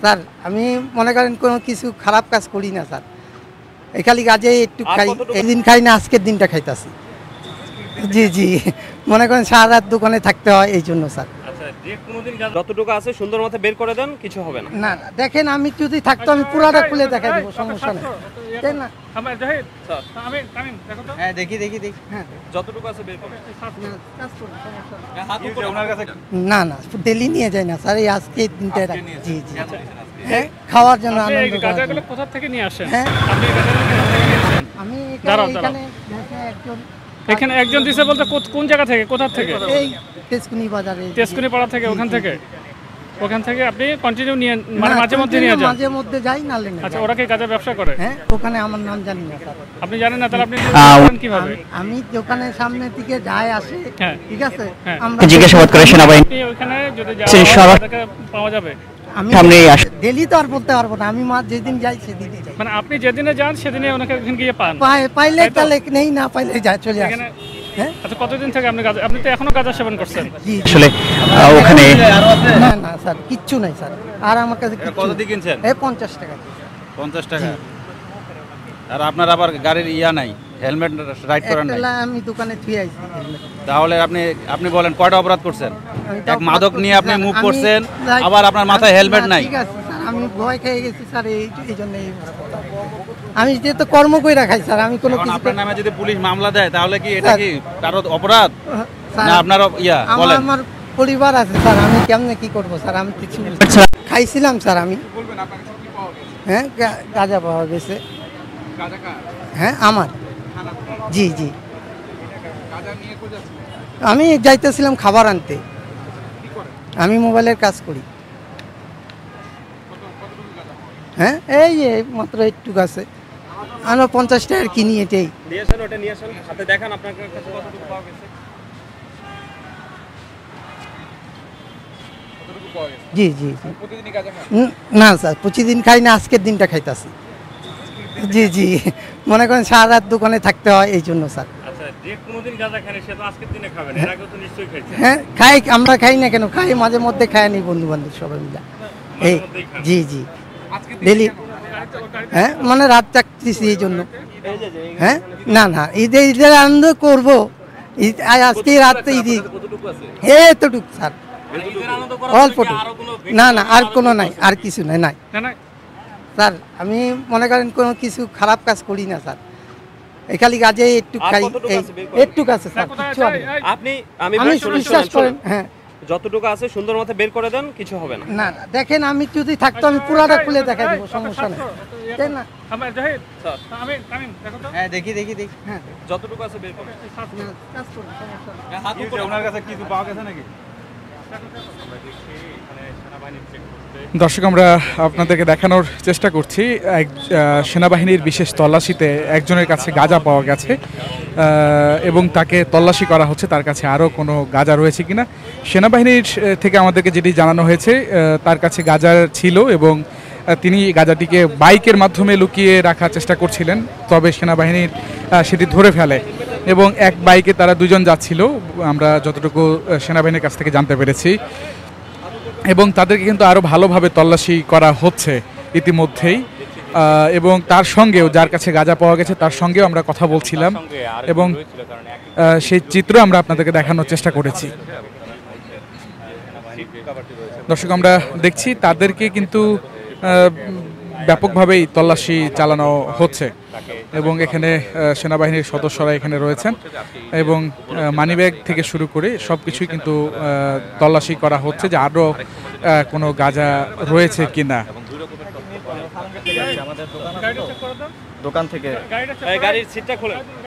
Sir আমি মনে করেন কোনো কিছু খারাপ কাজ করি না স্যার, এই খালি কাজে একটু খাই, একদিন খাই না আজকের দিনটা খাইতাছি। জি জি, মনে করেন সারা রাত দোকানে থাকতে হয় এই জন্য স্যার। যতটুকু আছে সুন্দর মতো বের করে দেন, কিছু হবে না। না না, দেখেন আমি যদি থাকতো আমি পুরাটা খুলে দেখাই দেবো, সমস্যা নেই। তাই না? হ্যাঁ দেখি দেখি দেখি, হ্যাঁ যতটুকু আছে বের করে না না, ডেলি নিয়ে যায় না স্যার, এই আজকে দিনটা। জি জি, হ্যাঁ খাওয়ার জন্য, আনন্দ করার জন্য। কোথা থেকে নিয়ে আসেন? হ্যাঁ আপনি এই গাঁজাগুলো কোথা থেকে নিয়ে আসেন? আমি দাঁড়াও, এখানে একজন, এখানে একজন দিছে বলতে কোন জায়গা থেকে, কোথা থেকে? এই তেজকুনি বাজারে, তেজকুনি পাড়া থেকে, ওখান থেকে আপনি কন্টিনিউ নিয়ে মানে না, মাঝে মধ্যে নিয়ে যান? মাঝে মধ্যে যাই, না লেনে। আচ্ছা, ওরা কি গাঁজা ব্যবসা করে? হ্যাঁ, ওখানে আমার নাম জানি না স্যার। আপনি জানেন না, তাহলে আপনি জানেন কিভাবে? আমি দোকানের সামনের দিকে যাই আসে, হ্যাঁ। ঠিক আছে, হ্যাঁ। আমরা জিজ্ঞাসাবাদ করে সেনাবাহিনী আপনি ওখানে যদি তাদেরকে পাওয়া যাবে? আমি সামনে ডেলি তো আর বলতে পারবো না, আমি যেদিন যাই সেদিনই যাই। মানে আপনি যেদিনে যান সেদিনে ওনাকে ওখানে গিয়ে পান? পাইলে তাহলে নেই, না পাইলে যায় চলে আসে। এখানে হ্যাঁ, আচ্ছা, কতদিন থেকে আপনি তো এখনো গাঁজা সেবন করছেন? জি আসলে ওখানে না না স্যার, কিচ্ছু নাই স্যার, আর আমার কাছে কত দিয়ে কিনছেন? 50 টাকা। 50 টাকা। আর আপনার আবার গাড়ির ইয়া নাই, হেলমেট রাইড করার নাই? একটা আমি দোকানে থুই আইছি helmet। তাহলে আপনি বলেন কয়টা অপরাধ করছেন? আমি তো এক মাদক নিয়ে আপনি মুভ আমি করছেন, like- আবার আপনার মাথায় হেলমেট না, নাই। ঠিক আছে স্যার, আমি ভয় খেয়ে গেছি স্যার, এই জন্য আমি যেহেতু কর্ম কইরা খাই স্যার, আমি কোনো এখন কিছু আপনার নামে যদি পুলিশ মামলা দেয় তাহলে কি এটা কি কারো অপরাধ স্যার, না আপনার ইয়া বলেন? আমার পরিবার আছে স্যার, আমি কেমনে কি করব স্যার, আমি কিছু খাইছিলাম স্যার আমি। হ্যাঁ, গাঁজা পাওয়া গেছে। হ্যাঁ আমার, জি জি, আমি যাইতেছিলাম খাবার আনতে, আমি মোবাইলের কাজ করি। হ্যাঁ, এই মাত্র একটু আছে, আমরা 50 টাকার কিনি, এটাই। নিয়ে আসেন, ওটা নিয়ে আসেন, হাতে দেখান আপনার কাছে কতটুকু পাওয়া গেছে। জি জি জি, না স্যার প্রতিদিন খাই না, আজকের দিনটা খাইতাছি। জি জি, মনে করেন সারা রাত দোকানে থাকতে হয় এই জন্য স্যার। আচ্ছা, যে কোনোদিন গাঁজা খান সে তো আজকের দিনে খাবেন, এর আগে তো নিশ্চয়ই খাইছেন। হ্যাঁ খাই, আমরা খাই না কেন, খাই মাঝে মধ্যে, খাই নি বন্ধু বান্ধব সবাই মিলে এই। জি জি, ডেলি। হ্যাঁ, মানে রাত চাকতেছি এই জন্য। হ্যাঁ, না না, ঈদের আনন্দ করবো, আজকে রাত্রে ঈদ, কতটুকু আছে? এতটুক স্যার, অল্পটুক। না না, আর কোনো নাই, আর কিছু নাই, নাই না না, স্যার। আমি মনে করেন কোনো কিছু খারাপ কাজ করি না স্যার, এই খালি কাজে একটু আর খাই, কতটুকু আছে বের করেন? একটু আছে স্যার, কিচ্ছু হবে না। আমি আমি শুনুন, বিশ্বাস শুনুন, করেন। শুনুন। হ্যাঁ, যতটুকু আছে সুন্দর মতো বের করে দেন, কিছু হবে না। না না, দেখেন আমি যদি থাকতো আমি পুরাটা খুলে দেখাই দেবো, সমস্যা নেই। তাই না? হ্যাঁ দেখি দেখি দেখি, হ্যাঁ, যতটুকু আছে বের করে। না, কাজ করুন, সমস্যা নেই। ওনার কাছে কিছু পাওয়া গেছে নাকি? দর্শক, আমরা আপনাদেরকে দেখানোর চেষ্টা করছি সেনাবাহিনীর বিশেষ তল্লাশিতে একজনের কাছে গাঁজা পাওয়া গেছে এবং তাকে তল্লাশি করা হচ্ছে তার কাছে আরও কোনো গাঁজা রয়েছে কিনা। সেনাবাহিনীর থেকে আমাদেরকে যেটি জানানো হয়েছে, তার কাছে গাঁজা ছিল এবং তিনি গাঁজাটিকে বাইকের মাধ্যমে লুকিয়ে রাখার চেষ্টা করছিলেন, তবে সেনাবাহিনীর সেটি ধরে ফেলে এবং এক বাইকে তারা দুজন যাচ্ছিল, আমরা যতটুকু সেনাবাহিনীর কাছ থেকে জানতে পেরেছি। এবং তাদেরকে কিন্তু আরও ভালোভাবে তল্লাশি করা হচ্ছে ইতিমধ্যেই, এবং তার সঙ্গেও যার কাছে গাঁজা পাওয়া গেছে তার সঙ্গেও আমরা কথা বলছিলাম এবং সেই চিত্র আমরা আপনাদেরকে দেখানোর চেষ্টা করেছি। দর্শক, আমরা দেখছি তাদেরকে কিন্তু ব্যাপকভাবেই তল্লাশি চালানো হচ্ছে এবং এখানে সেনাবাহিনীর সদস্যরা এখানে রয়েছেন এবং মানিব্যাগ থেকে শুরু করে সব কিছুই কিন্তু তল্লাশি করা হচ্ছে যে আরও কোনো গাঁজা রয়েছে কিনা। দোকান থেকে গাড়ির সিটটা খোলেন।